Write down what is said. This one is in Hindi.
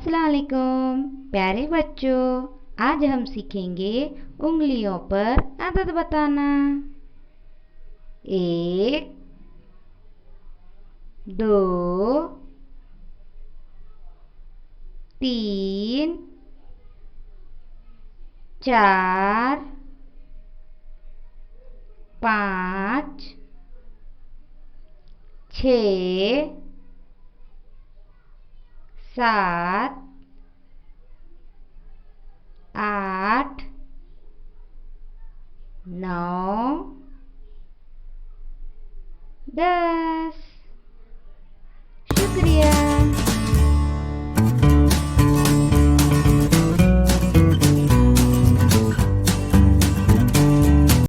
अस्सलाम वालेकुम प्यारे बच्चों। आज हम सीखेंगे उंगलियों पर अदद बताना। एक, दो, तीन, चार, पाँच, 6, 7, 8, 9, 10।